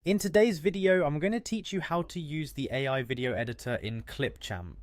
In today's video, I'm going to teach you how to use the AI video editor in Clipchamp.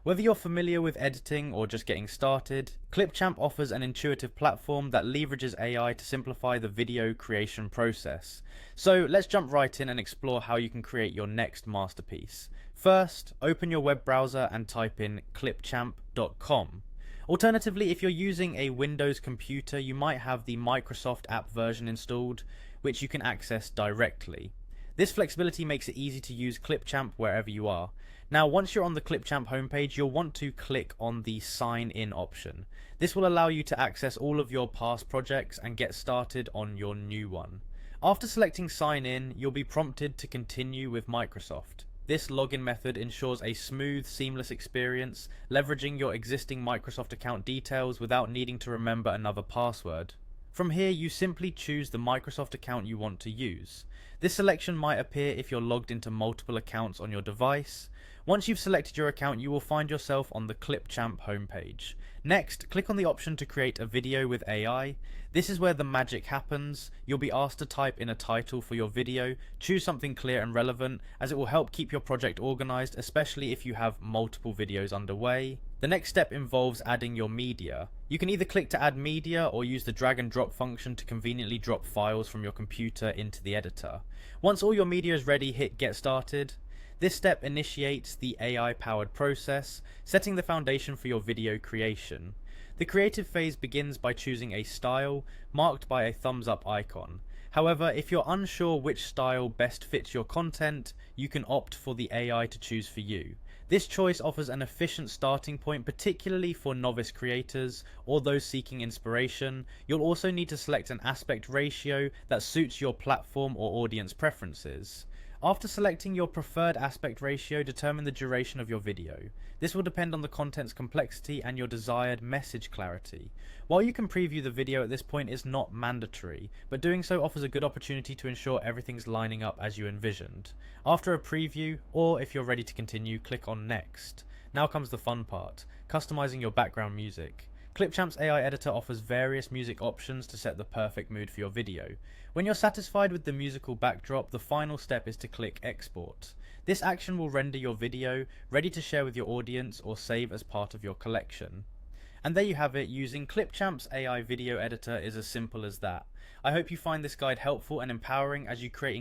Whether you're familiar with editing or just getting started, Clipchamp offers an intuitive platform that leverages AI to simplify the video creation process. So let's jump right in and explore how you can create your next masterpiece. First, open your web browser and type in clipchamp.com. Alternatively, if you're using a Windows computer, you might have the Microsoft app version installed, which you can access directly. This flexibility makes it easy to use Clipchamp wherever you are. Now, once you're on the Clipchamp homepage, you'll want to click on the Sign In option. This will allow you to access all of your past projects and get started on your new one. After selecting Sign In, you'll be prompted to continue with Microsoft. This login method ensures a smooth, seamless experience, leveraging your existing Microsoft account details without needing to remember another password. From here, you simply choose the Microsoft account you want to use. This selection might appear if you're logged into multiple accounts on your device. Once you've selected your account, you will find yourself on the Clipchamp homepage. Next, click on the option to create a video with AI. This is where the magic happens. You'll be asked to type in a title for your video. Choose something clear and relevant, as it will help keep your project organized, especially if you have multiple videos underway. The next step involves adding your media. You can either click to add media or use the drag and drop function to conveniently drop files from your computer into the editor. Once all your media is ready, hit get started. This step initiates the AI-powered process, setting the foundation for your video creation. The creative phase begins by choosing a style, marked by a thumbs up icon. However, if you're unsure which style best fits your content, you can opt for the AI to choose for you. This choice offers an efficient starting point, particularly for novice creators or those seeking inspiration. You'll also need to select an aspect ratio that suits your platform or audience preferences. After selecting your preferred aspect ratio, determine the duration of your video. This will depend on the content's complexity and your desired message clarity. While you can preview the video at this point, it's not mandatory, but doing so offers a good opportunity to ensure everything's lining up as you envisioned. After a preview, or if you're ready to continue, click on Next. Now comes the fun part, customizing your background music. Clipchamp's AI editor offers various music options to set the perfect mood for your video. When you're satisfied with the musical backdrop, the final step is to click Export. This action will render your video ready to share with your audience or save as part of your collection. And there you have it. Using Clipchamp's AI video editor is as simple as that. I hope you find this guide helpful and empowering as you create